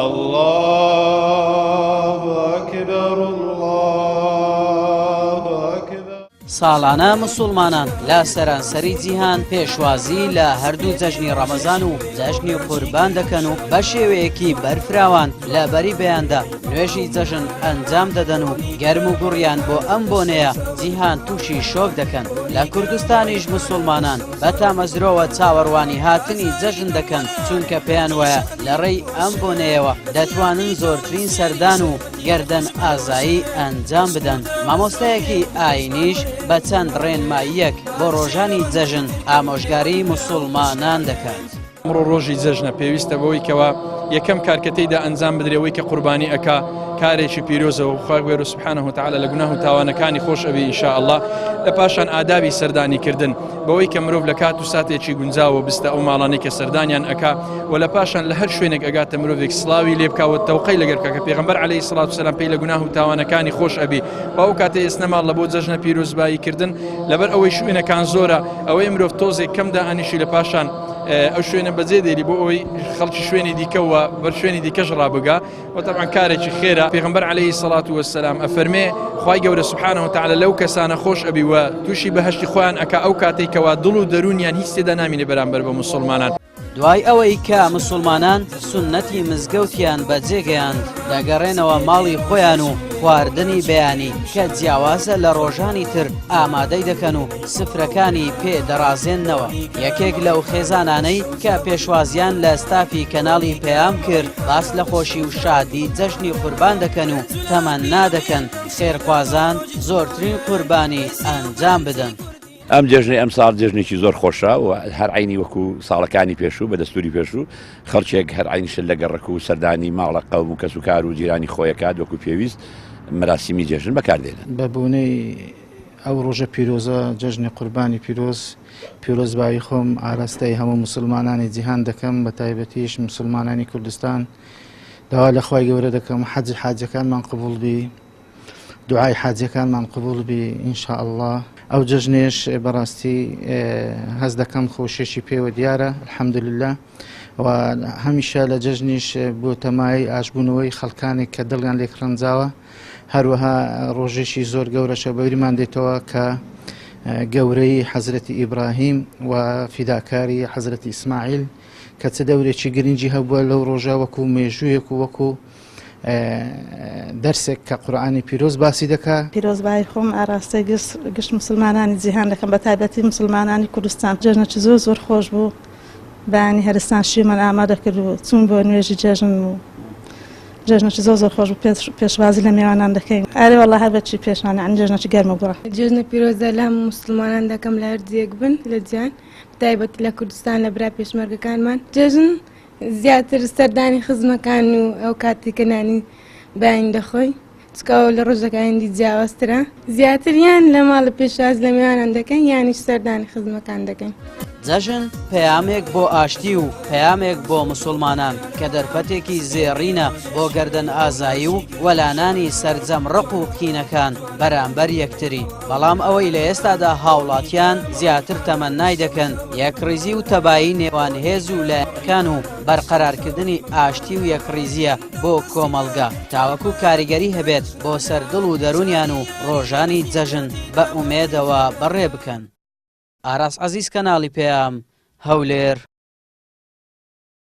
الله أكبر الله أكبر. ساڵانە مسلمانان لە سەرانسەری جیهان پێشوازی لە هەردوو جەژنی ڕەمەزان و جەژنی قوربان دەکەن و بە شێوەیەکی بەرفراوان لە بەری بەیاندا نوێژی جەژن ئەنجام دەدەن و گەرم و گوڕیان بۆ ئەم بۆنەیە جیهان تووشی شۆک دەکەن. لە کوردستانیش مسلمانان بە تامەزرۆوە چاوەڕوانی هاتنی جەژن دەکەن چونکە پێیان وایە لە ڕێی ئەم بۆنەیەوە دەتوانن زۆرترین سەردان و گەردەن ئازایی ئەنجام بدەن. مامۆستایەکی ئاینیش بە چەند ڕێنماییەک بۆ ڕۆژانی جەژن ئامۆژگاری مسلمانان دەکات. ئەمڕۆ ڕۆژی جەژنە پێویستە بەوەی کەوە یەکەم کارکەتەیدا ئەنجام بدرێەوەی کە قوربانی ئەکا کارێکی پیرۆزە و خوا سبحانه وتعالى لە گوناه و تاوانەکانی خۆش ئەبێ ئینشاء الله. لە پاشان ئادابی سەردانیکردن بەوەی کە مرۆڤ لە کات و ساتێکی گونجاوە بستە ئەو ماڵانەی کە سەردانیان ئەکا و لە پاشان لە هەر شوێنێک ئەگاتە مرۆڤێک سڵاوی لێ بکاوە تەوقەی لەگەر کە پێغەمبەر عەلەیهی سەڵات وسەلام پێی لە گوناه و تاوانەکانی خۆش ئەبێ. باو کاتێ ئێستەماڵ لە بۆ جەژنە پیرۆزباییکردن لەبەر ئەوەی شوێنەکان زۆرە ئەوەی مرۆڤ تۆزێک کەم دائانیشی لە پاشان ئەو شوێنە بەجێ دێری بۆ ئەوەی خەڵکی شوێنی دیکەوە بەر شوێنی دیکەش ڕابگا و طبعا کارێکی خێرە. پێغەمبەر عەلەیهی سەڵات وسەلام ئەفەرمێ خوای گەورە سبحانه وتعالى لەو کەسانە خۆش ئەبی و تووشی بەهەشتی خۆیان ئەکا ئەو کاتێک کەوا دڵ و دەرونیان هیچ تێدا نامینێ بەرامبەر بە مسلمانان. دوای ئەوەی کە مسلمانان سنەتی مزگەوتیان بەجێگەیاند دەگەڕێنەوە ماڵی خۆیان و خواردنی بەیانی کە جیاوازە لە ڕۆژانی تر ئامادەی دەکەن و سفرەکانی پێ دەڕازێننەوە. یەکێک لەو خێزانانەی کە پێشوازیان لە ستافی کەناڵی پەیام کرد باس لە خۆشی و شادی جەژنی قوربان دەکەن و تەمەنا دەکەن خێرخوازان زۆرترین قوربانی ئەنجام بدەن. ئەم جێژنەی ئەم ساڵ جێژنێکی زۆر خۆشە و هەر عینی وەکو ساڵەکانی پێشوو بە دەستوری پێشوو خەڵکێک هەر عینشە لە گەڕک و سەردانی ماڵە قەوم و کەس و کار و جیرانی خۆیەکات وەکو پێویست مەراسیمی جێژن بەکاردێنن. بەبوونەی ئەو ڕۆژە پیرۆزە جەژنی قوربانی پیرۆزبایی خۆم ئاراستەی هەموو مسلمانانی جیهان دەکەم بە تایبەتیش مسلمانانی کوردستان داوا لە خوای گەورە دەکەم حەجی حاجەکانمان قبوڵ بی دوعای حاجەکانمان قبوڵ بی ئینشاء الله. ئەو جەژنێش بەڕاستی هەز دەکەم خۆشێکی پێوە دیارە الحەمدولله و هەمیشە لە جەژنیش بۆ تەمای ئاشبوونەوەی خەڵکانێک کە دڵیان لێک ڕەنجاوە هەروەها ڕۆژێکی زۆر گەورەشە بەوریمان دێتەوە کە گەورەی حەزرەتی ئیبراهیم و فیداکاری حەزرەتی ئیسماعیل کە چ دەورێکی گرنگی هەبووە لەو ڕۆژە وەکو مێژوویەک و وەکو دەرسێک کە قورئانی پیرۆز باسی دەکات. پیرۆزبایی خۆم ئاراستەی گشت مسلمانانی جیهان دەکەم بە تایبەتی مسلمانانی کوردستان. جەژنێکی زۆر خۆش بوو بەیانی هەرستان شیمان ئامادە کرد و چوون بۆ نوێژی جەژن و جێژنێکی زۆر خۆش بوو پێشوازی لە میوانان دەکەین. ئارێ وەڵڵا هەر بەچی پێشوانە ئەن جێژنێکی گەرمە گوڕە. جێژنە پیرۆزە لە مسلمانان دەکەم لە هەر جێک بن لە جیهان تایبەتی لە کوردستان لە برا پێشمەرگەکانمان. جێژن زیاتر سەردانی خزمەکان و ئەو کاتی کە نانی بەیان دەخۆی چکەوە لە ڕۆژەکانی جیاوازترە زیاتر یان لە ماڵە پێشواز لە میوانان دەکەن یانیش سەردانی خزمەکان دەکەن. جەژن پەیامێک بۆ ئاشتی و پەیامێک بۆ مسلمانان کە دەرفەتێکی زێڕینە بۆ گەردەن ئازایی و وەلانانی سەرجەم ڕق و قینەکان بەرامبەر یەکتری. بەڵام ئەوەی لە ئێستادا هاوڵاتیان زیاتر تەمەنای دەکەن یەکریزی و تەبایی نێوان هێز و لایەکان و بەرقەرارکردنی ئاشتی و یەکریزیە بۆ کۆمەڵگا تاوەکو کاریگەری هەبێت بۆ سەردڵ و دەرونیان و ڕۆژانی جەژن بە ئومێدەوە بەڕێ بکەن. ئاراس عەزیز کەناڵی پەیام هەولێر.